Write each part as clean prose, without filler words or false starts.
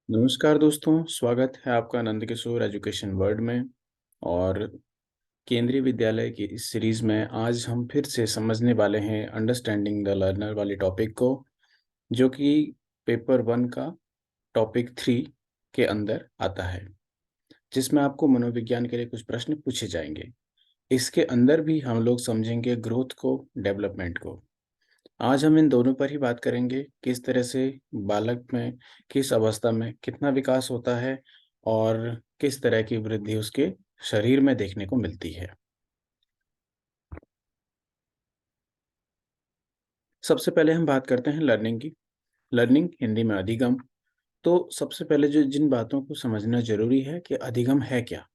नमस्कार दोस्तों, स्वागत है आपका नंद किशोर एजुकेशन वर्ल्ड में। और केंद्रीय विद्यालय की इस सीरीज में आज हम फिर से समझने वाले हैं अंडरस्टैंडिंग द लर्नर वाले टॉपिक को, जो कि पेपर 1 का टॉपिक 3 के अंदर आता है, जिसमें आपको मनोविज्ञान के लिए कुछ प्रश्न पूछे जाएंगे। इसके अंदर भी हम लोग समझेंगे ग्रोथ को, डेवलपमेंट को। आज हम इन दोनों पर ही बात करेंगे, किस तरह से बालक में किस अवस्था में कितना विकास होता है और किस तरह की वृद्धि उसके शरीर में देखने को मिलती है। सबसे पहले हम बात करते हैं लर्निंग की। लर्निंग हिंदी में अधिगम। तो सबसे पहले जो जिन बातों को समझना जरूरी है कि अधिगम है क्या,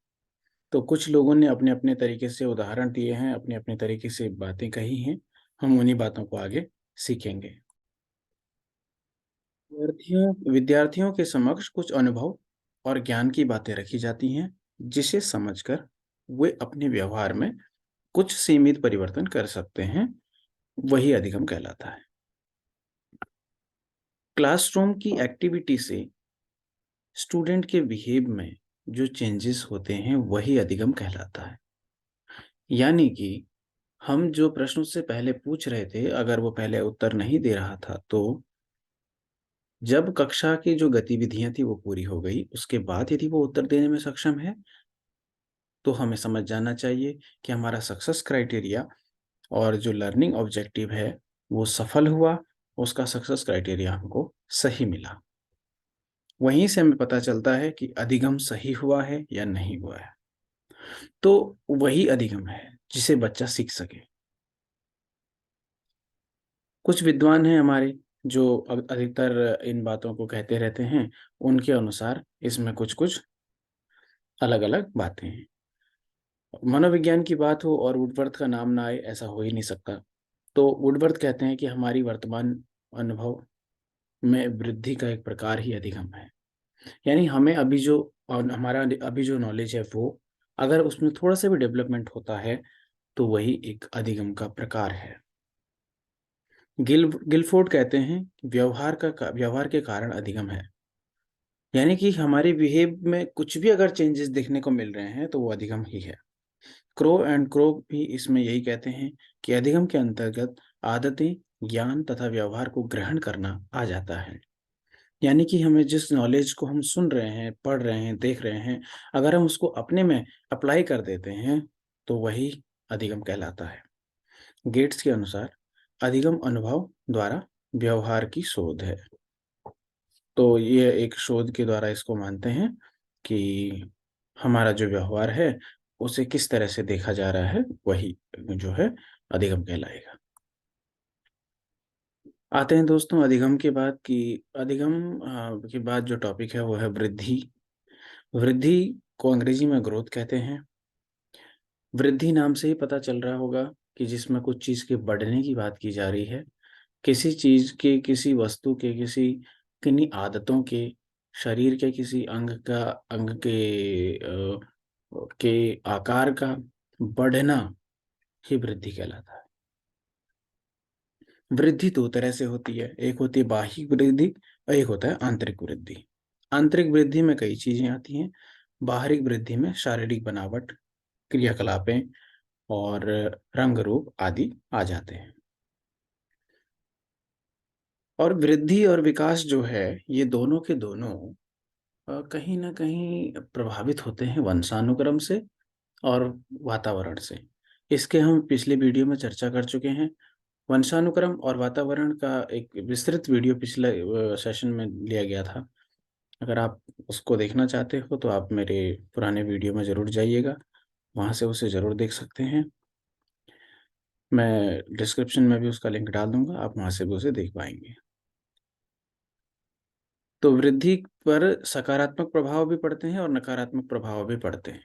तो कुछ लोगों ने अपने अपने तरीके से उदाहरण दिए हैं, अपने अपने तरीके से बातें कही हैं। हम उन्हीं बातों को आगे सीखेंगे। विद्यार्थियों के समक्ष कुछ अनुभव और ज्ञान की बातें रखी जाती हैं, जिसे समझकर वे अपने व्यवहार में कुछ सीमित परिवर्तन कर सकते हैं। वही अधिगम कहलाता है। क्लासरूम की एक्टिविटी से स्टूडेंट के बिहेव में जो चेंजेस होते हैं वही अधिगम कहलाता है। यानी कि हम जो प्रश्न उससे पहले पूछ रहे थे, अगर वो पहले उत्तर नहीं दे रहा था, तो जब कक्षा की जो गतिविधियां थी वो पूरी हो गई, उसके बाद यदि वो उत्तर देने में सक्षम है, तो हमें समझ जाना चाहिए कि हमारा सक्सेस क्राइटेरिया और जो लर्निंग ऑब्जेक्टिव है वो सफल हुआ, उसका सक्सेस क्राइटेरिया हमको सही मिला। वहीं से हमें पता चलता है कि अधिगम सही हुआ है या नहीं हुआ है। तो वही अधिगम है जिसे बच्चा सीख सके। कुछ विद्वान हैं हमारे जो अधिकतर इन बातों को कहते रहते हैं। उनके अनुसार इसमें कुछ कुछ अलग अलग बातें हैं। मनोविज्ञान की बात हो और वुडवर्थ का नाम ना आए, ऐसा हो ही नहीं सकता। तो वुडवर्थ कहते हैं कि हमारी वर्तमान अनुभव में वृद्धि का एक प्रकार ही अधिगम है। यानी हमें अभी जो और हमारा अभी जो नॉलेज है, वो अगर उसमें थोड़ा सा भी डेवलपमेंट होता है तो वही एक अधिगम का प्रकार है। गिलफोर्ड कहते हैं कि व्यवहार के कारण अधिगम है। यानी कि हमारे बिहेव में कुछ भी अगर चेंजेस देखने को मिल रहे हैं तो वो अधिगम ही है। क्रो एंड क्रो भी इसमें यही कहते हैं कि अधिगम के अंतर्गत आदतें, ज्ञान तथा व्यवहार को ग्रहण करना आ जाता है। यानी कि हमें जिस नॉलेज को हम सुन रहे हैं, पढ़ रहे हैं, देख रहे हैं, अगर हम उसको अपने में अप्लाई कर देते हैं तो वही अधिगम कहलाता है। गेट्स के अनुसार अधिगम अनुभव द्वारा व्यवहार की शोध है। तो ये एक शोध के द्वारा इसको मानते हैं कि हमारा जो व्यवहार है उसे किस तरह से देखा जा रहा है, वही जो है अधिगम कहलाएगा। आते हैं दोस्तों अधिगम के बाद कि अधिगम के बाद जो टॉपिक है वो है वृद्धि। वृद्धि को अंग्रेजी में ग्रोथ कहते हैं। वृद्धि नाम से ही पता चल रहा होगा कि जिसमें कुछ चीज़ के बढ़ने की बात की जा रही है। किसी चीज़ के, किसी वस्तु के, किन्हीं आदतों के, शरीर के किसी अंग के आकार का बढ़ना ही वृद्धि कहलाता है। वृद्धि दो तरह से होती है, एक होती है बाह्य वृद्धि और एक होता है आंतरिक वृद्धि। आंतरिक वृद्धि में कई चीजें आती हैं। बाहरी वृद्धि में शारीरिक बनावट, क्रियाकलापें और रंग रूप आदि आ जाते हैं। और वृद्धि और विकास जो है, ये दोनों के दोनों कहीं ना कहीं प्रभावित होते हैं वंशानुक्रम से और वातावरण से। इसके हम पिछले वीडियो में चर्चा कर चुके हैं। वंशानुक्रम और वातावरण का एक विस्तृत वीडियो पिछले सेशन में लिया गया था। अगर आप उसको देखना चाहते हो तो आप मेरे पुराने वीडियो में ज़रूर जाइएगा, वहाँ से उसे ज़रूर देख सकते हैं। मैं डिस्क्रिप्शन में भी उसका लिंक डाल दूंगा, आप वहाँ से भी उसे देख पाएंगे। तो वृद्धि पर सकारात्मक प्रभाव भी पड़ते हैं और नकारात्मक प्रभाव भी पड़ते हैं।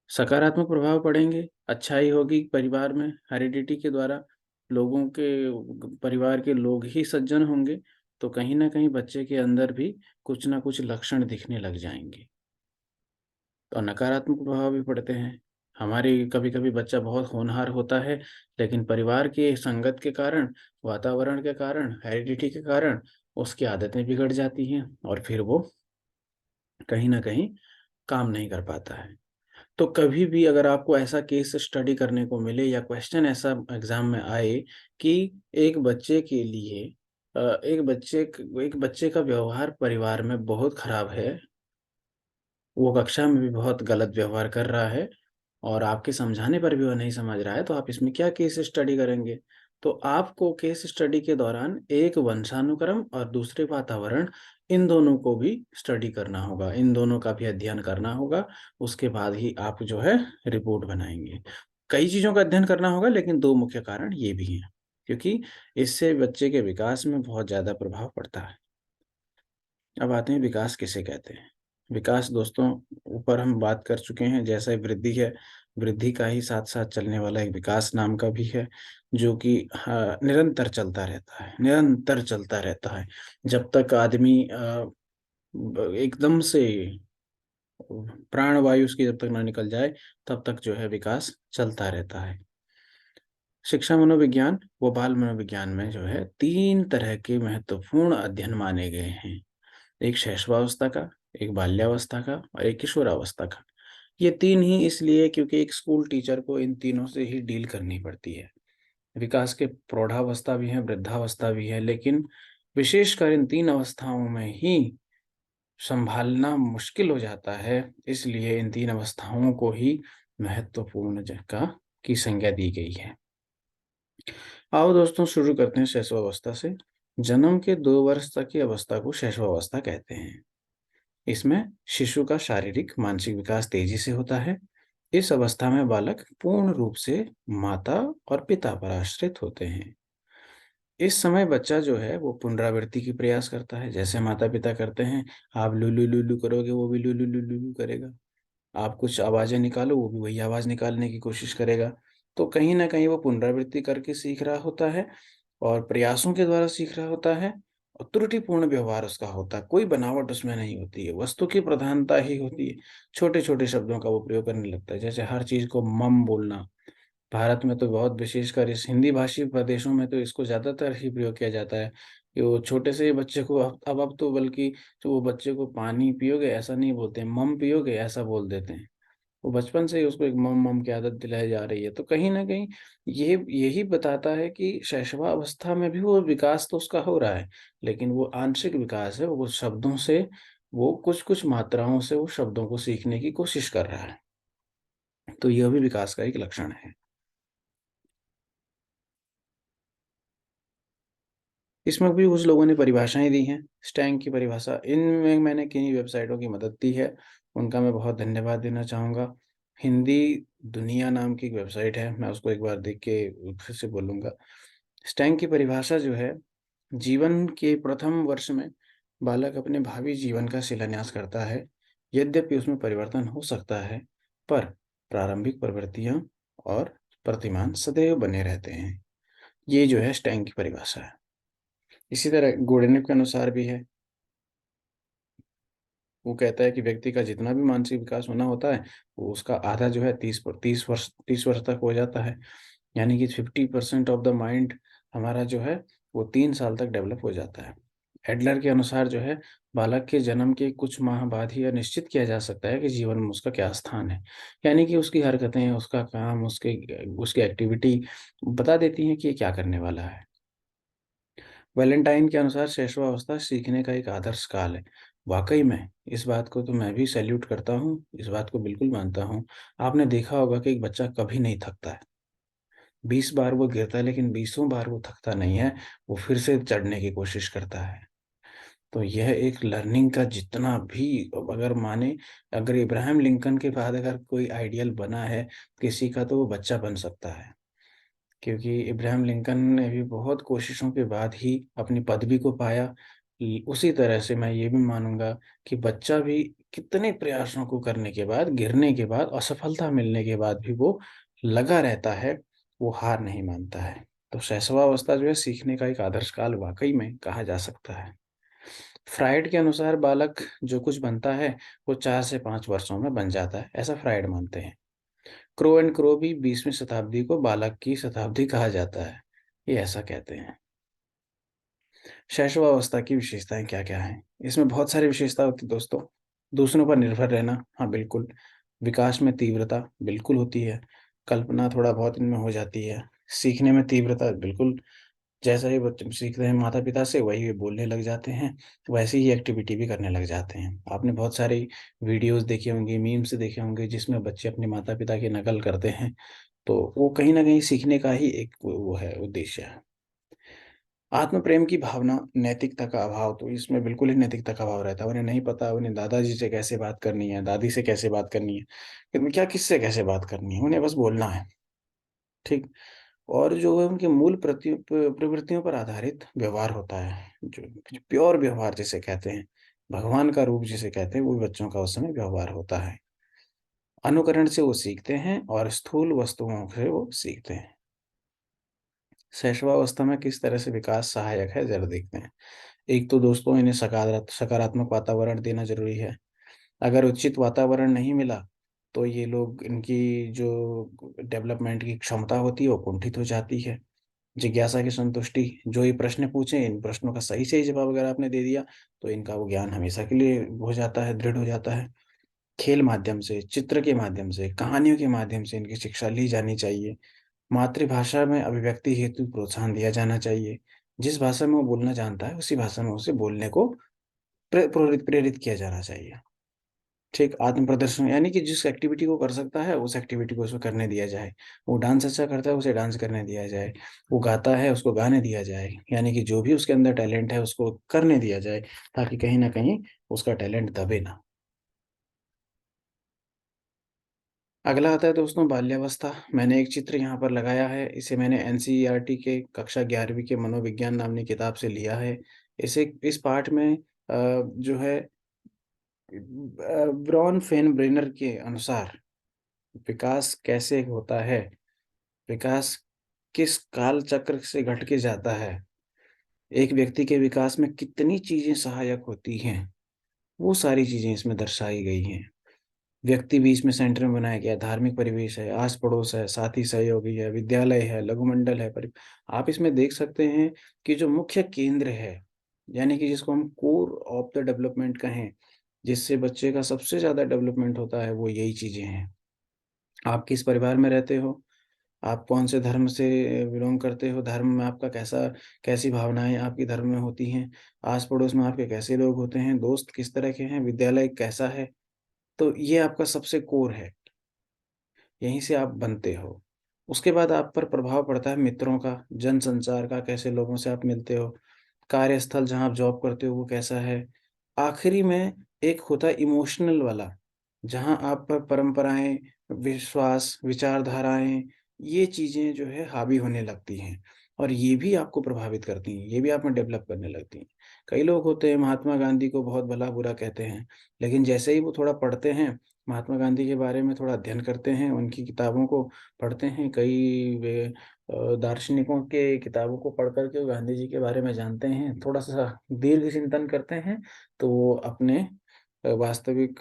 सकारात्मक प्रभाव पड़ेंगे, अच्छाई होगी परिवार में, हेरिडिटी के द्वारा लोगों के, परिवार के लोग ही सज्जन होंगे, तो कहीं ना कहीं बच्चे के अंदर भी कुछ ना कुछ लक्षण दिखने लग जाएंगे। तो नकारात्मक प्रभाव भी पड़ते हैं। हमारी कभी-कभी बच्चा बहुत होनहार होता है, लेकिन परिवार की संगत के कारण, वातावरण के कारण, हेरिडिटी के कारण उसकी आदतें बिगड़ जाती हैं और फिर वो कहीं न कहीं काम नहीं कर पाता है। तो कभी भी अगर आपको ऐसा केस स्टडी करने को मिले या क्वेश्चन ऐसा एग्ज़ाम में आए कि एक बच्चे के लिए एक बच्चे का व्यवहार परिवार में बहुत खराब है, वो कक्षा में भी बहुत गलत व्यवहार कर रहा है और आपके समझाने पर भी वो नहीं समझ रहा है, तो आप इसमें क्या केस स्टडी करेंगे? तो आपको केस स्टडी के दौरान एक वंशानुक्रम और दूसरे वातावरण, इन दोनों को भी स्टडी करना होगा, इन दोनों का भी अध्ययन करना होगा, उसके बाद ही आप जो है रिपोर्ट बनाएँगे। कई चीज़ों का अध्ययन करना होगा लेकिन 2 मुख्य कारण ये भी हैं, क्योंकि इससे बच्चे के विकास में बहुत ज़्यादा प्रभाव पड़ता है। अब आते हैं विकास किसे कहते हैं? विकास दोस्तों ऊपर हम बात कर चुके हैं जैसे वृद्धि है, वृद्धि का ही साथ-साथ चलने वाला एक विकास नाम का भी है, जो कि निरंतर चलता रहता है, निरंतर चलता रहता है। जब तक आदमी एकदम से प्राणवायु उसकी जब तक ना निकल जाए, तब तक जो है विकास चलता रहता है। शिक्षा मनोविज्ञान व बाल मनोविज्ञान में जो है 3 तरह के महत्वपूर्ण अध्ययन माने गए हैं। एक शैशवावस्था का, एक बाल्यावस्था का और एक किशोरावस्था का। ये 3 ही इसलिए क्योंकि एक स्कूल टीचर को इन तीनों से ही डील करनी पड़ती है। विकास के प्रौढ़ावस्था भी है, वृद्धावस्था भी है, लेकिन विशेषकर इन 3 अवस्थाओं में ही सँभालना मुश्किल हो जाता है, इसलिए इन 3 अवस्थाओं को ही महत्वपूर्ण की संज्ञा दी गई है। आओ दोस्तों शुरू करते हैं शैशवावस्था से। जन्म के 2 वर्ष तक की अवस्था को शैशवावस्था कहते हैं। इसमें शिशु का शारीरिक, मानसिक विकास तेजी से होता है। इस अवस्था में बालक पूर्ण रूप से माता और पिता पर आश्रित होते हैं। इस समय बच्चा जो है वो पुनरावृत्ति की प्रयास करता है। जैसे माता-पिता करते हैं, आप लुलु लुलु करोगे वो भी लुलु लुलु लुलु करेगा। आप कुछ आवाज़ें निकालो वो भी वही आवाज़ निकालने की कोशिश करेगा। तो कहीं न कहीं वो पुनरावृत्ति करके सीख रहा होता है और प्रयासों के द्वारा सीख रहा होता है और त्रुटिपूर्ण व्यवहार उसका होता है, कोई बनावट उसमें नहीं होती है, वस्तु की प्रधानता ही होती है। छोटे-छोटे शब्दों का वो प्रयोग करने लगता है, जैसे हर चीज़ को मम बोलना। भारत में तो बहुत विशेषकर इस हिंदी भाषी प्रदेशों में तो इसको ज़्यादातर ही प्रयोग किया जाता है, कि वो छोटे से ही बच्चे को अब तो बल्कि जो वो बच्चे को पानी पियोगे ऐसा नहीं बोलते हैं, मम पियोगे ऐसा बोल देते हैं। वो बचपन से ही उसको एक मम-मम की आदत दिलाई जा रही है। तो कहीं न कहीं ये यही बताता है कि शैशवावस्था में भी वो विकास तो उसका हो रहा है, लेकिन वो आंशिक विकास है, वो शब्दों से वो कुछ-कुछ मात्राओं से वो शब्दों को सीखने की कोशिश कर रहा है। तो यह भी विकास का एक लक्षण है। इसमें भी कुछ लोगों ने परिभाषाएँ दी हैं, स्टैंग की परिभाषा। इनमें मैंने किन्हीं वेबसाइटों की मदद ली है, उनका मैं बहुत धन्यवाद देना चाहूँगा। हिंदी दुनिया नाम की एक वेबसाइट है, मैं उसको एक बार देख के फिर से बोलूँगा। स्टैंग की परिभाषा जो है, जीवन के प्रथम वर्ष में बालक अपने भावी जीवन का शिलान्यास करता है। यद्यपि उसमें परिवर्तन हो सकता है, पर प्रारंभिक प्रवृत्तियाँ और प्रतिमान सदैव बने रहते हैं। ये जो है स्टैंग की परिभाषा है। इसी तरह गोडेनफ के अनुसार भी है। वो कहता है कि व्यक्ति का जितना भी मानसिक विकास होना होता है, वो उसका आधा जो है 30 वर्ष तक हो जाता है। यानी कि 50% ऑफ द माइंड हमारा जो है, वो 3 साल तक डेवलप हो जाता है। एडलर के अनुसार जो है, बालक के जन्म के कुछ माह बाद ही यह निश्चित किया जा सकता है कि जीवन में उसका क्या स्थान है। यानी कि उसकी हरकतें, उसका काम, उसकी एक्टिविटी बता देती हैं कि ये क्या करने वाला है। वैलेंटाइन के अनुसार शैशवावस्था सीखने का एक आदर्श काल है। वाक़ई में इस बात को तो मैं भी सैल्यूट करता हूँ, इस बात को बिल्कुल मानता हूँ। आपने देखा होगा कि एक बच्चा कभी नहीं थकता है। 20 बार वो गिरता है लेकिन 20वीं बार वो थकता नहीं है, वो फिर से चढ़ने की कोशिश करता है। तो यह एक लर्निंग का जितना भी अगर माने, अगर इब्राहिम लिंकन के बाद अगर कोई आइडियल बना है किसी का, तो वो बच्चा बन सकता है। क्योंकि इब्राहिम लिंकन ने भी बहुत कोशिशों के बाद ही अपनी पदवी को पाया। उसी तरह से मैं ये भी मानूँगा कि बच्चा भी कितने प्रयासों को करने के बाद, गिरने के बाद, असफलता मिलने के बाद भी वो लगा रहता है, वो हार नहीं मानता है। तो शैशवावस्था जो है सीखने का एक आदर्श काल वाक़ई में कहा जा सकता है। फ्राइड के अनुसार बालक जो कुछ बनता है, वो 4 से 5 वर्षों में बन जाता है, ऐसा फ्राइड मानते हैं। क्रो एंड क्रो भी 20वीं शताब्दी को बालक की शताब्दी कहा जाता है, ये ऐसा कहते हैं। शैशवावस्था की विशेषताएं क्या क्या हैं? इसमें बहुत सारी विशेषता होती है दोस्तों। दूसरों पर निर्भर रहना, हाँ बिल्कुल। विकास में तीव्रता बिल्कुल होती है। कल्पना थोड़ा बहुत इनमें हो जाती है। सीखने में तीव्रता बिल्कुल, जैसा ही बच्चे सीखते हैं माता पिता से वही वे बोलने लग जाते हैं, वैसे ही एक्टिविटी भी करने लग जाते हैं। आपने बहुत सारी वीडियोस देखी होंगी, मीम्स देखे होंगे जिसमें बच्चे अपने माता पिता की नकल करते हैं, तो वो कहीं ना कहीं सीखने का ही एक वो है, उद्देश्य है। आत्म प्रेम की भावना, नैतिकता का अभाव, तो इसमें बिल्कुल ही नैतिकता का अभाव रहता है। उन्हें नहीं पता उन्हें दादाजी से कैसे बात करनी है, दादी से कैसे बात करनी है, क्या किससे कैसे बात करनी है, उन्हें बस बोलना है। ठीक। और जो है उनके मूल प्रवृत्तियों पर आधारित व्यवहार होता है, जो प्योर व्यवहार जिसे कहते हैं, भगवान का रूप जिसे कहते हैं, वो बच्चों का उस समय व्यवहार होता है। अनुकरण से वो सीखते हैं और स्थूल वस्तुओं से वो सीखते हैं। शैशवावस्था में किस तरह से विकास सहायक है, जरा देखते हैं। एक तो दोस्तों इन्हें सकारात्मक वातावरण देना जरूरी है। अगर उचित वातावरण नहीं मिला तो ये लोग, इनकी जो डेवलपमेंट की क्षमता होती है वो कुंठित हो जाती है। जिज्ञासा की संतुष्टि, जो ये प्रश्न पूछे इन प्रश्नों का सही सही जवाब अगर आपने दे दिया तो इनका वो ज्ञान हमेशा के लिए हो जाता है, दृढ़ हो जाता है। खेल माध्यम से, चित्र के माध्यम से, कहानियों के माध्यम से इनकी शिक्षा ली जानी चाहिए। मातृभाषा में अभिव्यक्ति हेतु प्रोत्साहन दिया जाना चाहिए। जिस भाषा में वो बोलना जानता है उसी भाषा में उसे बोलने को प्रेरित किया जाना चाहिए। ठीक। आत्म प्रदर्शन यानी कि जिस एक्टिविटी को कर सकता है उस एक्टिविटी को उसको करने दिया जाए। वो डांस अच्छा करता है उसे डांस करने दिया जाए। वो गाता है उसको गाने दिया जाए। यानी कि जो भी उसके अंदर टैलेंट है उसको करने दिया जाए, ताकि कहीं ना कहीं उसका टैलेंट दबे ना। अगला आता है दोस्तों बाल्यावस्था। मैंने एक चित्र यहाँ पर लगाया है, इसे मैंने एनसीईआरटी के कक्षा 11वीं के मनोविज्ञान नामनी किताब से लिया है। इसे इस पाठ में जो है ब्रॉन फेन ब्रेनर के अनुसार विकास कैसे होता है, विकास किस काल चक्र से घट के जाता है, एक व्यक्ति के विकास में कितनी चीजें सहायक होती हैं, वो सारी चीजें इसमें दर्शाई गई हैं। व्यक्ति भी इसमें सेंटर में बनाया गया है। धार्मिक परिवेश है, आस पड़ोस है, साथी सहयोगी है, विद्यालय है, लघुमंडल है, आप इसमें देख सकते हैं कि जो मुख्य केंद्र है, यानी कि जिसको हम कोर ऑफ द डेवलपमेंट कहें, जिससे बच्चे का सबसे ज्यादा डेवलपमेंट होता है, वो यही चीजें हैं। आप किस परिवार में रहते हो, आप कौन से धर्म से बिलोंग करते हो, धर्म में आपका कैसी भावनाएं आपकी धर्म में होती हैं, आस पड़ोस में आपके कैसे लोग होते हैं, दोस्त किस तरह के हैं, विद्यालय कैसा है, तो ये आपका सबसे कोर है। यहीं से आप बनते हो। उसके बाद आप पर प्रभाव पड़ता है मित्रों का, जनसंचार का, कैसे लोगों से आप मिलते हो, कार्यस्थल जहाँ आप जॉब करते हो वो कैसा है। आखिरी में एक होता है इमोशनल वाला, जहाँ आप पर परंपराएं, विश्वास, विचारधाराएं, ये चीजें जो है हावी होने लगती हैं, और ये भी आपको प्रभावित करती हैं, ये भी आप में डेवलप करने लगती हैं। कई लोग होते हैं महात्मा गांधी को बहुत भला बुरा कहते हैं, लेकिन जैसे ही वो थोड़ा पढ़ते हैं, महात्मा गांधी के बारे में थोड़ा अध्ययन करते हैं, उनकी किताबों को पढ़ते हैं, कई वे दार्शनिकों के किताबों को पढ़ करके वो गांधी जी के बारे में जानते हैं, थोड़ा सा दीर्घ चिंतन करते हैं, तो वो अपने वास्तविक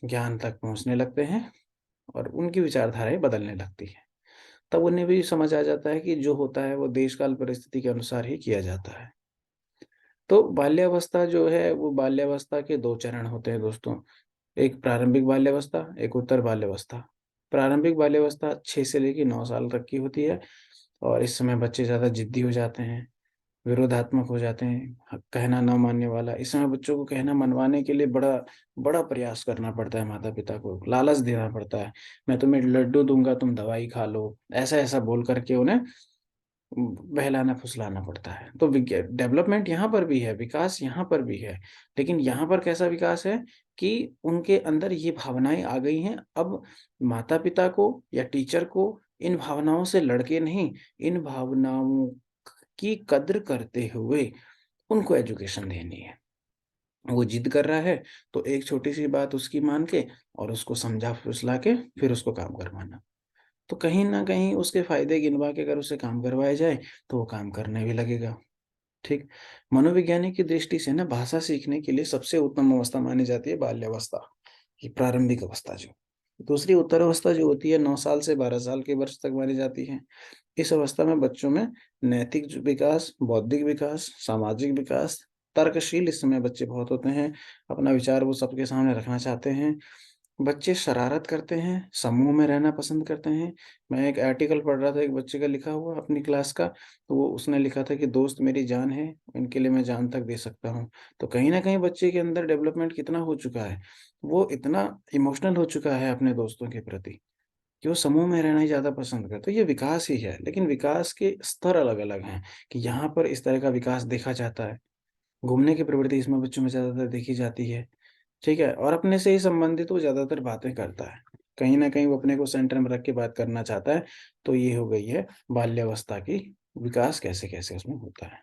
ज्ञान तक पहुंचने लगते हैं और उनकी विचारधाराएं बदलने लगती हैं। तब उन्हें भी समझ आ जाता है कि जो होता है वो देश काल परिस्थिति के अनुसार ही किया जाता है। तो बाल्यावस्था जो है वो बाल्यावस्था के दो चरण होते हैं दोस्तों। एक प्रारंभिक बाल्यावस्था, एक उत्तर बाल्यावस्था। प्रारंभिक बाल्यावस्था 6 से लेके 9 साल तक की होती है, और इस समय बच्चे ज़्यादा जिद्दी हो जाते हैं, विरोधात्मक हो जाते हैं, कहना न मानने वाला। इस समय बच्चों को कहना मनवाने के लिए बड़ा बड़ा प्रयास करना पड़ता है, माता-पिता को लालच देना पड़ता है। मैं तुम्हें लड्डू दूँगा, तुम दवाई खा लो, ऐसा-ऐसा बोल कर के उन्हें बहलाना-फुसलाना पड़ता है। तो डेवलपमेंट यहाँ पर भी है, विकास यहाँ पर भी है, लेकिन यहाँ पर कैसा विकास है कि उनके अंदर ये भावनाएँ आ गई हैं। अब माता-पिता को या टीचर को इन भावनाओं से लड़के नहीं, इन भावनाओं की कद्र करते हुए उनको एजुकेशन देनी है। वो जिद कर रहा है, तो एक छोटी-सी बात उसकी मान के और उसको समझा-फुसला के फिर उसको काम करवाना। तो कहीं न कहीं उसके फ़ायदे गिनवा के अगर उसे काम करवाया जाए, तो वो काम करने भी लगेगा, ठीक? मनोवैज्ञानिक की दृष्टि से ना भाषा सीखने के लिए सबसे उत्तम अवस्था मानी जाती है बाल्यावस्था, ये प्रारंभिक अवस्था जो। दूसरी उत्तर अवस्था जो होती है 9 साल से 12 साल के वर्ष तक मानी जाती है। इस अवस्था में बच्चों में नैतिक विकास, बौद्धिक विकास, सामाजिक विकास, तर्कशील इस समय बच्चे बहुत होते हैं, अपना विचार वो सबके सामने रखना चाहते हैं। बच्चे शरारत करते हैं, समूह में रहना पसंद करते हैं। मैं एक आर्टिकल पढ़ रहा था एक बच्चे का लिखा हुआ अपनी क्लास का, तो वो उसने लिखा था कि दोस्त मेरी जान है, इनके लिए मैं जान तक दे सकता हूँ। तो कहीं न कहीं बच्चे के अंदर डेवलपमेंट कितना हो चुका है, वो इतना इमोशनल हो चुका है अपने दोस्तों के प्रति कि वो समूह में रहना ही ज़्यादा पसंद करता है। ये विकास ही है, लेकिन विकास के स्तर अलग-अलग हैं कि यहाँ पर इस तरह का विकास देखा जाता है। घूमने की प्रवृत्ति इसमें बच्चों में ज़्यादातर देखी जाती है, ठीक है? और अपने से ही संबंधित वो ज़्यादातर बातें करता है। कहीं न कहीं वो अपने को सेंटर में रख के बात करना चाहता है, तो ये हो गई है बाल्यावस्था की विकास कैसे-कैसे उसमें होता है।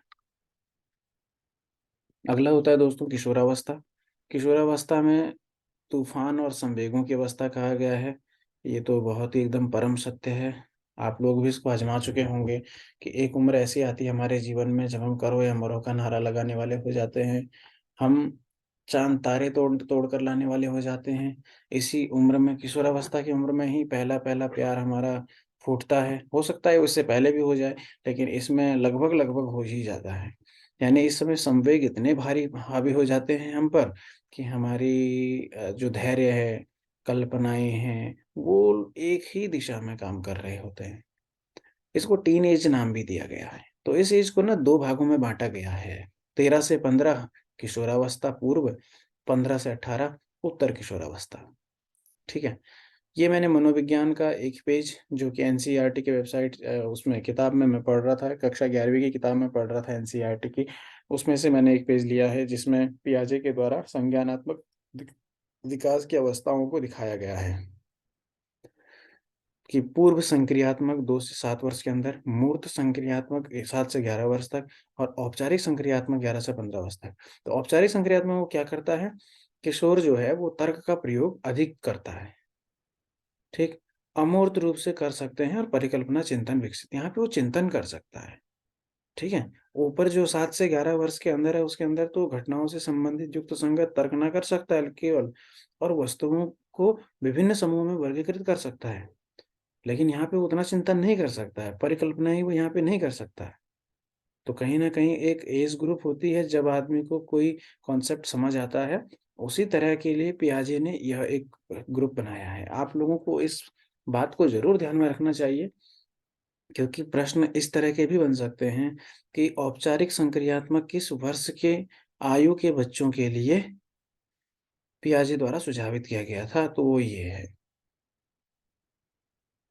अगला होता है दोस्तों किशोरावस्था। किशोरावस्था में तूफ़ान और संवेगों की अवस्था कहा गया है। ये तो बहुत ही एकदम परम सत्य है। आप लोग भी इसको आज़मा चुके होंगे कि एक उम्र ऐसी आती है हमारे जीवन में जब हम करो या मरो का नारा लगाने वाले हो जाते हैं। हम चाँद-तारे तोड़ कर लाने वाले हो जाते हैं। इसी उम्र में किशोरावस्था की उम्र में ही पहला-पहला प्यार हमारा फूटता है। हो सकता है उससे पहले भी हो जाए, लेकिन इसमें लगभग-लगभग हो ही जाता है। यानी इस समय संवेग इतने भारी हावी हो जाते हैं हम पर कि हमारी जो धैर्य है, कल्पनाएँ हैं, वो एक ही दिशा में काम कर रहे होते हैं। इसको टीन एज नाम भी दिया गया है। तो इस एज को ना 2 भागों में बाँटा गया है। 13 से 15 किशोरावस्था पूर्व, 15 से 18 उत्तर किशोरावस्था। ठीक है? ये मैंने मनोविज्ञान का एक पेज जो कि एनसीईआरटी की वेबसाइट उसमें किताब में मैं पढ़ रहा था, कक्षा 11वीं की किताब में पढ़ रहा था एनसीईआरटी की, उसमें से मैंने एक पेज लिया है जिसमें पियाजे के द्वारा संज्ञानात्मक विक विकास की अवस्थाओं को दिखाया गया है कि पूर्व संक्रियात्मक 2 से 7 वर्ष के अंदर, मूर्त संक्रियात्मक 7 से 11 वर्ष तक और औपचारिक संक्रियात्मक 11 से 15 वर्ष तक। तो औपचारिक संक्रियात्मक वो क्या करता है, किशोर जो है वो तर्क का प्रयोग अधिक करता है। ठीक? अमूर्त रूप से कर सकते हैं और परिकल्पना चिंतन विकसित यहाँ पे वो चिंतन कर सकता है, ठीक है? ऊपर जो 7 से 11 वर्ष के अंदर है, उसके अंदर तो घटनाओं से संबंधित युक्तसंगत तर्क ना कर सकता है केवल और वस्तुओं को विभिन्न समूहों में वर्गीकृत कर सकता है। लेकिन यहाँ पे वो उतना चिंतन नहीं कर सकता है, परिकल्पनाएँ वो यहाँ पे नहीं कर सकता है। तो कहीं न कहीं एक एज ग्रुप होती है जब आदमी को कोई कॉन्सेप्ट समझ आता है, उसी तरह के लिए पियाजे ने यह एक ग्रुप बनाया है। आप लोगों को इस बात को ज़रूर ध्यान में रखना चाहिए क्योंकि प्रश्न इस तरह के भी बन सकते हैं कि औपचारिक संक्रियात्मक किस वर्ष के आयु के बच्चों के लिए पियाजे द्वारा सुझावित किया गया था, तो वो ये है,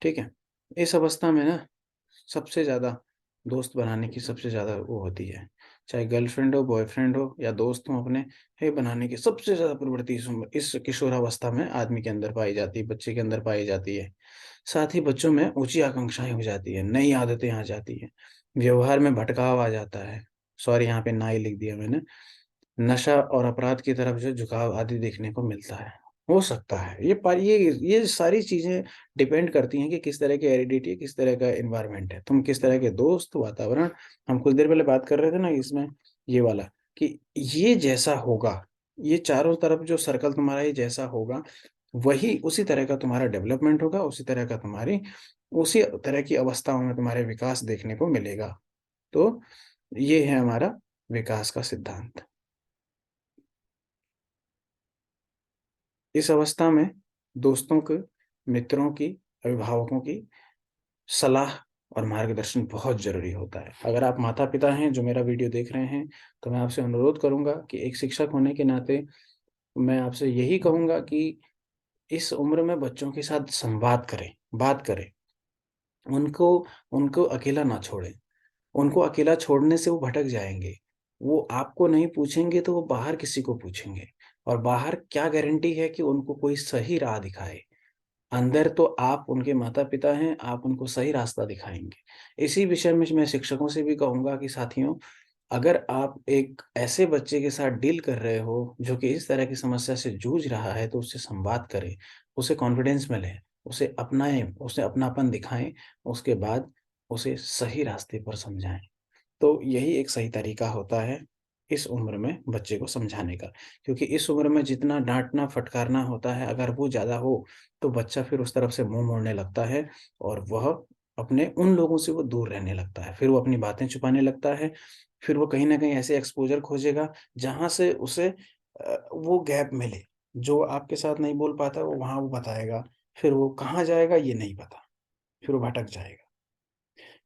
ठीक है? इस अवस्था में ना सबसे ज़्यादा दोस्त बनाने की सबसे ज़्यादा वो होती है। चाहे गर्लफ्रेंड हो, बॉयफ्रेंड हो या दोस्त हों अपने, ये बनाने की सबसे ज़्यादा प्रवृत्ति इस किशोरावस्था में आदमी के अंदर पाई जाती है, बच्चे के अंदर पाई जाती है। साथ ही बच्चों में ऊँची आकांक्षाएँ हो जाती हैं, नई आदतें आ जाती हैं, व्यवहार में भटकाव आ जाता है। सॉरी यहाँ पे ना ही लिख दिया मैंने। नशा और अपराध की तरफ जो झुकाव आदि देखने को मिलता है। हो सकता है, ये सारी चीज़ें डिपेंड करती हैं कि किस तरह की हेरिडिटी, किस तरह का एनवायरनमेंट है। तुम किस तरह के दोस्त, वातावरण हम कुछ देर पहले बात कर रहे थे ना इसमें ये वाला कि ये जैसा होगा, ये चारों तरफ जो सर्कल तुम्हारा ये जैसा होगा, वही उसी तरह का तुम्हारा डेवलपमेंट होगा, उसी तरह की अवस्थाओं में तुम्हारे विकास देखने को मिलेगा। तो ये है हमारा विकास का सिद्धांत। इस अवस्था में दोस्तों के, मित्रों की, अभिभावकों की सलाह और मार्गदर्शन बहुत ज़रूरी होता है। अगर आप माता-पिता हैं जो मेरा वीडियो देख रहे हैं, तो मैं आपसे अनुरोध करूँगा कि एक शिक्षक होने के नाते मैं आपसे यही कहूँगा कि इस उम्र में बच्चों के साथ संवाद करें, बात करें। उनको उनको अकेला ना छोड़ें। उनको अकेला छोड़ने से वो भटक जाएँगे। वो आपको नहीं पूछेंगे तो वो बाहर किसी को पूछेंगे और बाहर क्या गारंटी है कि उनको कोई सही राह दिखाए। अंदर तो आप उनके माता-पिता हैं, आप उनको सही रास्ता दिखाएँगे। इसी विषय में मैं शिक्षकों से भी कहूँगा कि साथियों, अगर आप एक ऐसे बच्चे के साथ डील कर रहे हो, जो कि इस तरह की समस्या से जूझ रहा है, तो उससे संवाद करें, उसे कॉन्फिडेंस में लें, उसे अपनाएँ, उसे अपनापन दिखाएँ, उसके बाद उसे सही रास्ते पर समझाएँ। तो यही एक सही तरीका होता है। इस उम्र में बच्चे को समझाने का। क्योंकि इस उम्र में जितना डाँटना, फटकारना होता है, अगर वो ज़्यादा हो, तो बच्चा फिर उस तरफ से मुँह मोड़ने लगता है और वह अपने उन लोगों से वो दूर रहने लगता है। फिर वो अपनी बातें छुपाने लगता है, फिर वो कहीं न कहीं ऐसे एक्सपोज़र खोजेगा, जहाँ से उसे वो गैप मिले। जो आपके साथ नहीं बोल पाता, वो वहाँ वो बताएगा। फिर वो कहाँ जाएगा, ये नहीं पता, फिर वो भटक जाएगा।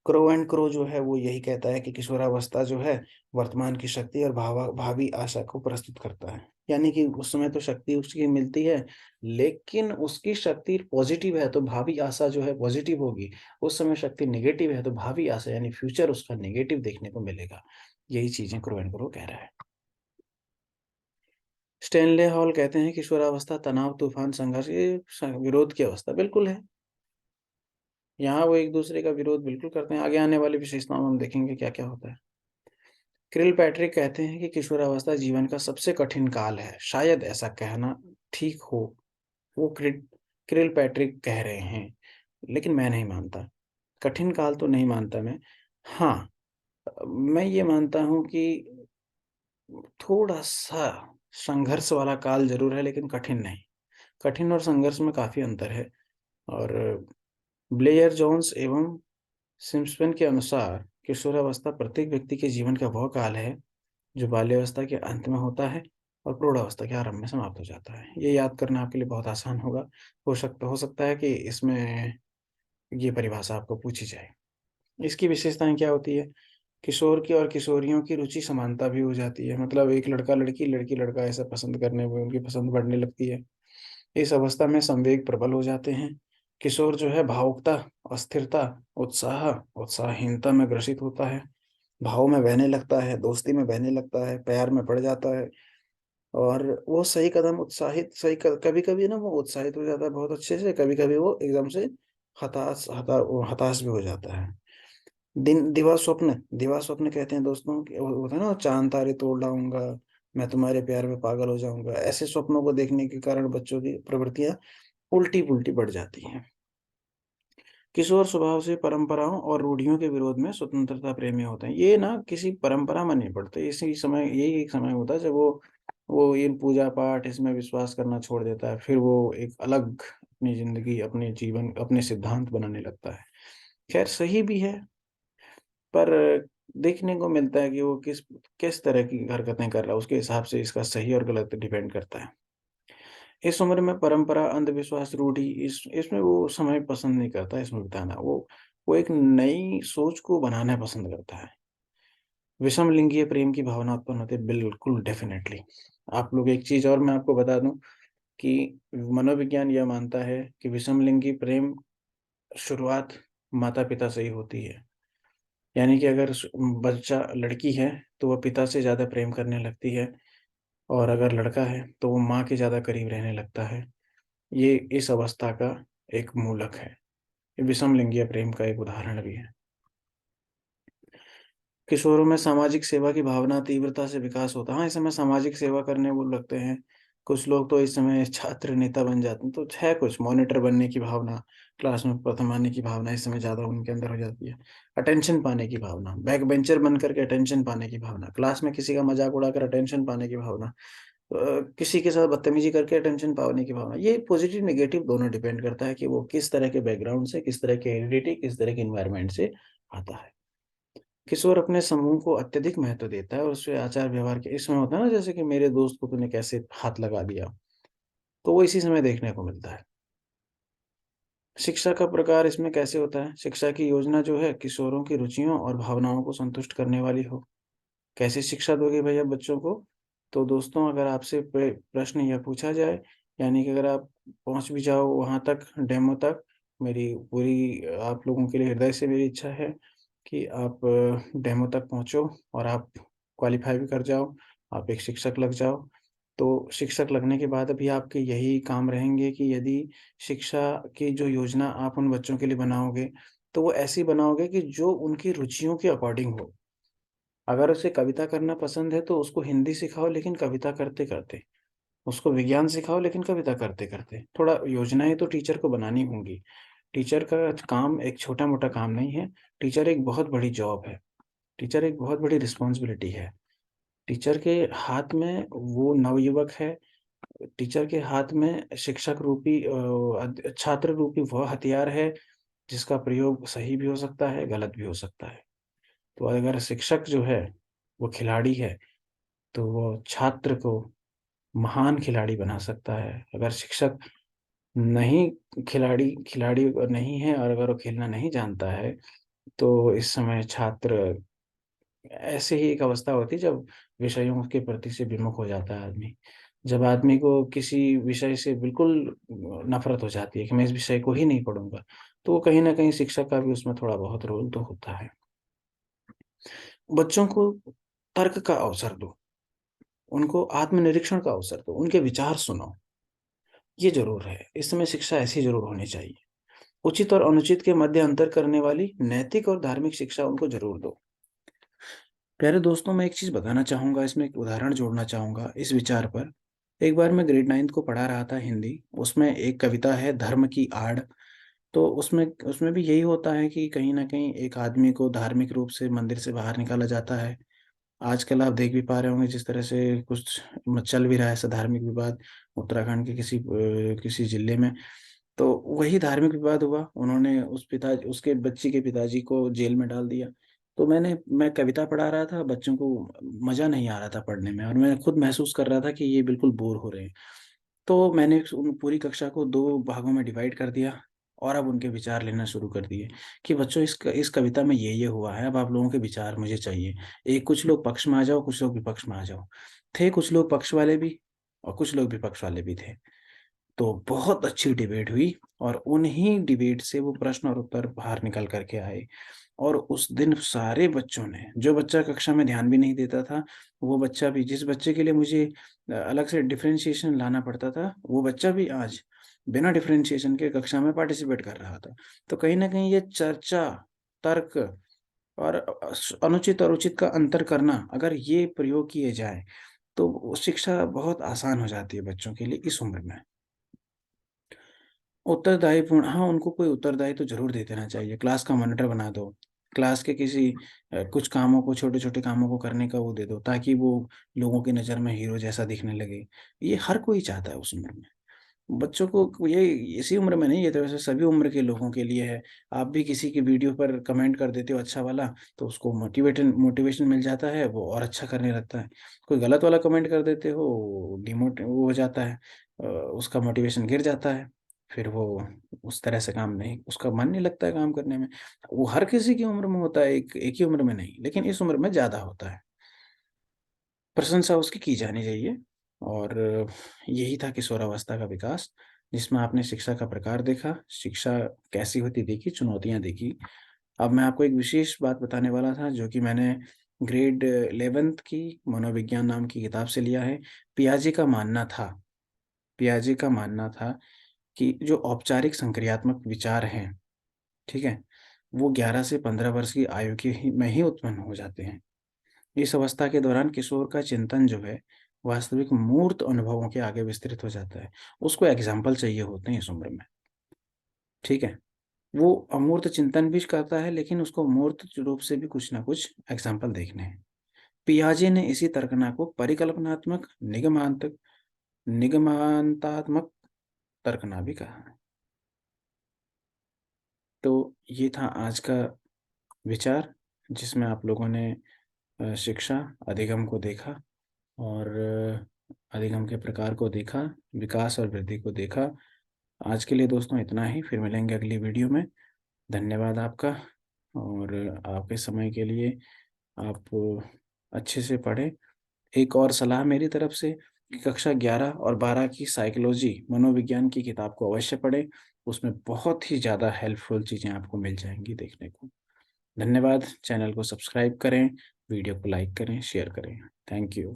क्रो एंड क्रो जो है वो यही कहता है कि किशोरावस्था जो है वर्तमान की शक्ति और भावी आशा को प्रस्तुत करता है। यानी कि उस समय तो शक्ति उसकी मिलती है, लेकिन उसकी शक्ति पॉजिटिव है तो भावी आशा जो है पॉजिटिव होगी। उस समय शक्ति नेगेटिव है तो भावी आशा यानी फ्यूचर उसका नेगेटिव देखने को मिलेगा। यही चीज़ें क्रो एंड क्रो कह रहा है। स्टैनले हॉल कहते हैं किशोरावस्था तनाव, तूफान, संघर्ष ये विरोध की अवस्था बिल्कुल है। यहाँ वो एक-दूसरे का विरोध बिल्कुल करते हैं। आगे आने वाली विशेषताओं में हम देखेंगे क्या-क्या होता है। किरिल पैट्रिक कहते हैं कि किशोरावस्था जीवन का सबसे कठिन काल है। शायद ऐसा कहना ठीक हो। वो किरिल पैट्रिक कह रहे हैं, लेकिन मैं नहीं मानता। कठिन काल तो नहीं मानता मैं। हाँ, मैं ये मानता हूँ कि थोड़ा-सा संघर्ष वाला काल ज़रूर है, लेकिन कठिन नहीं। कठिन और संघर्ष में काफ़ी अंतर है और ब्लेयर जोन्स एवं सिम्पसन के अनुसार किशोरावस्था प्रत्येक व्यक्ति के जीवन का वह काल है जो बाल्यावस्था के अंत में होता है और प्रौढ़ावस्था के आरंभ में समाप्त हो जाता है। ये याद करना आपके लिए बहुत आसान होगा। हो सकता है कि इसमें ये परिभाषा आपको पूछी जाए। इसकी विशेषताएँ क्या होती है? किशोर की और किशोरियों की रुचि समानता भी हो जाती है। मतलब एक लड़का-लड़की, लड़की-लड़का ऐसा पसंद करने में उनकी पसंद बढ़ने लगती है। इस अवस्था में संवेग प्रबल हो जाते हैं। किशोर जो है भावुकता, अस्थिरता, उत्साह, उत्साहहीनता में ग्रसित होता है। भाव में बहने लगता है, दोस्ती में बहने लगता है, प्यार में पड़ जाता है और वो सही कदम उत्साहित सही क कभी-कभी ना वो उत्साहित हो जाता है बहुत अच्छे से, कभी-कभी वो एकदम से हताश भी हो जाता है। दिवा स्वप्न कहते हैं दोस्तों कि वो होता है ना चाँद तारे तोड़ लाऊँगा, मैं तुम्हारे प्यार में पागल हो जाऊँगा। ऐसे स्वप्नों को देखने के कारण बच्चों की प्रवृत्तियाँ उल्टी-पुल्टी बढ़ जाती हैं। किशोर स्वभाव से परंपराओं और रूढ़ियों के विरोध में स्वतंत्रता प्रेमी होते हैं। ये ना किसी परंपरा में नहीं पड़ते। इसी समय यही एक समय होता है जब वो इन पूजा-पाठ इसमें विश्वास करना छोड़ देता है। फिर वो एक अलग अपनी ज़िंदगी, अपने जीवन, अपने सिद्धांत बनाने लगता है। ख़ैर सही भी है, पर देखने को मिलता है कि वो किस किस तरह की हरकतें कर रहा है, उसके हिसाब से इसका सही और गलत डिपेंड करता है। इस उम्र में परंपरा, अंधविश्वास, रूढ़ी इसमें वो समय पसंद नहीं करता इसमें बिताना। वो एक नई सोच को बनाना पसंद करता है। विषम लिंगीय प्रेम की भावना उत्पन्न होती है, बिल्कुल डेफ़िनेटली। आप लोग एक चीज़ और मैं आपको बता दूँ कि मनोविज्ञान यह मानता है कि विषम लिंगी प्रेम शुरुआत माता-पिता से ही होती है। यानी कि अगर बच्चा लड़की है, तो वह पिता से ज़्यादा प्रेम करने लगती है और अगर लड़का है, तो वो माँ के ज़्यादा करीब रहने लगता है। ये इस अवस्था का एक मूलक है। ये विषमलिंगीय प्रेम का एक उदाहरण भी है। किशोरों में सामाजिक सेवा की भावना तीव्रता से विकास होता है। हाँ, इस समय सामाजिक सेवा करने वो लगते हैं। कुछ लोग तो इस समय छात्र नेता बन जाते हैं, तो है कुछ मॉनिटर बनने की भावना, क्लास में प्रथम आने की भावना इस समय ज़्यादा उनके अंदर हो जाती है। अटेंशन पाने की भावना, बैक बेंचर बन कर के अटेंशन पाने की भावना, क्लास में किसी का मज़ाक उड़ाकर अटेंशन पाने की भावना, किसी के साथ बदतमीज़ी करके अटेंशन पाने की भावना। ये पॉज़िटिव नेगेटिव दोनों डिपेंड करता है कि वो किस तरह के बैकग्राउंड से, किस तरह के हेरिडिटी, किस तरह के एनवायरनमेंट से आता है। किशोर अपने समूह को अत्यधिक महत्व देता है और उसके आचार-व्यवहार के इसमें होता है ना जैसे कि मेरे दोस्त को तूने कैसे हाथ लगा दिया, तो वो इसी समय देखने को मिलता है। शिक्षा का प्रकार इसमें कैसे होता है? शिक्षा की योजना जो है किशोरों की रुचियों और भावनाओं को संतुष्ट करने वाली हो। कैसे शिक्षा दोगे भैया बच्चों को? तो दोस्तों अगर आपसे प्रश्न यह पूछा जाए, यानी कि अगर आप पहुँच भी जाओ वहाँ तक डेमो तक, मेरी पूरी आप लोगों के लिए हृदय से मेरी इच्छा है कि आप डेमो तक पहुँचो और आप क्वालीफ़ाई भी कर जाओ, आप एक शिक्षक लग जाओ। तो शिक्षक लगने के बाद अभी आपके यही काम रहेंगे कि यदि शिक्षा की जो योजना आप उन बच्चों के लिए बनाओगे, तो वो ऐसी बनाओगे कि जो उनकी रुचियों के अकॉर्डिंग हो। अगर उसे कविता करना पसंद है तो उसको हिंदी सिखाओ लेकिन कविता करते-करते। उसको विज्ञान सिखाओ लेकिन कविता करते-करते। थोड़ा योजनाएँ तो टीचर को बनानी होंगी। टीचर का काम एक छोटा-मोटा काम नहीं है। टीचर एक बहुत बड़ी जॉब है। टीचर एक बहुत बड़ी रिस्पॉन्सिबिलिटी है। टीचर के हाथ में वो नवयुवक है, टीचर के हाथ में शिक्षक रूपी छात्र रूपी वह हथियार है, जिसका प्रयोग सही भी हो सकता है, गलत भी हो सकता है। तो अगर शिक्षक जो है, वो खिलाड़ी है, तो वो छात्र को महान खिलाड़ी बना सकता है। अगर शिक्षक नहीं खिलाड़ी खिलाड़ी नहीं है और अगर वो खेलना नहीं जानता है, तो इस समय छात्र ऐसे ही एक अवस्था होती है जब विषयों के प्रति से विमुख हो जाता है आदमी। जब आदमी को किसी विषय से बिल्कुल नफ़रत हो जाती है कि मैं इस विषय को ही नहीं पढ़ूँगा, तो कहीं न कहीं शिक्षक का भी उसमें थोड़ा बहुत रोल तो होता है। बच्चों को तर्क का अवसर दो, उनको आत्मनिरीक्षण का अवसर दो, उनके विचार सुनो, ये ज़रूर है। इस समय शिक्षा ऐसी ज़रूर होनी चाहिए। उचित और अनुचित के मध्य अंतर करने वाली नैतिक और धार्मिक शिक्षा उनको ज़रूर दो। प्यारे दोस्तों, मैं एक चीज़ बताना चाहूँगा, इसमें एक उदाहरण जोड़ना चाहूँगा इस विचार पर। एक बार मैं ग्रेड 9th को पढ़ा रहा था हिंदी, उसमें एक कविता है धर्म की आड़। तो उसमें उसमें भी यही होता है कि कहीं न कहीं एक आदमी को धार्मिक रूप से मंदिर से बाहर निकाला जाता है। आजकल आप देख भी पा रहे होंगे जिस तरह से कुछ चल भी रहा है ऐसा धार्मिक विवाद उत्तराखंड के किसी ज़िले में। तो वही धार्मिक विवाद हुआ, उन्होंने उसके बच्ची के पिताजी को जेल में डाल दिया। तो मैं कविता पढ़ा रहा था, बच्चों को मज़ा नहीं आ रहा था पढ़ने में और मैं खुद महसूस कर रहा था कि ये बिल्कुल बोर हो रहे हैं। तो मैंने उन पूरी कक्षा को 2 भागों में डिवाइड कर दिया और अब उनके विचार लेना शुरू कर दिए कि बच्चों इस कविता में ये हुआ है, अब आप लोगों के विचार मुझे चाहिए। कुछ लोग पक्ष में आ जाओ, कुछ लोग विपक्ष में आ जाओ। थे कुछ लोग पक्ष वाले भी और कुछ लोग विपक्ष वाले भी थे। तो बहुत अच्छी डिबेट हुई और उन्हीं डिबेट से वो प्रश्न और उत्तर बाहर निकल कर के आए। और उस दिन सारे बच्चों ने, जो बच्चा कक्षा में ध्यान भी नहीं देता था, वो बच्चा भी, जिस बच्चे के लिए मुझे अलग से डिफरेंशिएशन लाना पड़ता था, वो बच्चा भी आज बिना डिफरेंशिएशन के कक्षा में पार्टिसिपेट कर रहा था। तो कहीं न कहीं ये चर्चा, तर्क और अनुचित और उचित का अंतर करना, अगर ये प्रयोग किए जाएँ, तो शिक्षा बहुत आसान हो जाती है बच्चों के लिए इस उम्र में। उत्तरदायीपूर्ण, हाँ, उनको कोई उत्तरदायी तो ज़रूर दे देना चाहिए। क्लास का मॉनिटर बना दो। क्लास के किसी कुछ कामों को, छोटे-छोटे कामों को करने का वो दे दो, ताकि वो लोगों की नज़र में हीरो जैसा दिखने लगे। ये हर कोई चाहता है उस उम्र में। बच्चों को ये इसी उम्र में नहीं, ये तो वैसे सभी उम्र के लोगों के लिए है। आप भी किसी की वीडियो पर कमेंट कर देते हो अच्छा वाला, तो उसको मोटिवेशन मिल जाता है, वो और अच्छा करने लगता है। कोई गलत वाला कमेंट कर देते हो, वो हो जाता है, उसका मोटिवेशन गिर जाता है। फिर वो उस तरह से काम नहीं, उसका मन नहीं लगता है काम करने में। वो हर किसी की उम्र में होता है, एक ही उम्र में नहीं, लेकिन इस उम्र में ज़्यादा होता है। प्रशंसा उसकी की जानी चाहिए और यही था किशोरावस्था का विकास, जिसमें आपने शिक्षा का प्रकार देखा, शिक्षा कैसी होती देखी, चुनौतियाँ देखी। अब मैं आपको एक विशेष बात बताने वाला था जो कि मैंने ग्रेड 11th की मनोविज्ञान नाम की किताब से लिया है। पियाजे का मानना था पियाजे का मानना था कि जो औपचारिक संक्रियात्मक विचार हैं, ठीक है? वो 11 से 15 वर्ष की आयु के ही में ही उत्पन्न हो जाते हैं। इस अवस्था के दौरान किशोर का चिंतन जो है, वास्तविक मूर्त अनुभवों के आगे विस्तृत हो जाता है। उसको एग्ज़ाम्पल चाहिए होते हैं इस उम्र में, ठीक है? वो अमूर्त चिंतन भी करता है, लेकिन उसको मूर्त रूप से भी कुछ ना कुछ एग्ज़ाम्पल देखने हैं। पियाजे ने इसी तर्कना को परिकल्पनात्मक निगमांतात्मक तर्कना भी कहा है। तो ये था आज का विचार, जिसमें आप लोगों ने शिक्षा अधिगम को देखा और अधिगम के प्रकार को देखा, विकास और वृद्धि को देखा। आज के लिए दोस्तों इतना ही, फिर मिलेंगे अगली वीडियो में। धन्यवाद आपका और आपके समय के लिए। आप अच्छे से पढ़ें। एक और सलाह मेरी तरफ से कि कक्षा 11 और 12 की साइकोलॉजी, मनोविज्ञान की किताब को अवश्य पढ़ें। उसमें बहुत ही ज़्यादा हेल्पफुल चीज़ें आपको मिल जाएँगी देखने को। धन्यवाद, चैनल को सब्सक्राइब करें, वीडियो को लाइक करें, शेयर करें। Thank you.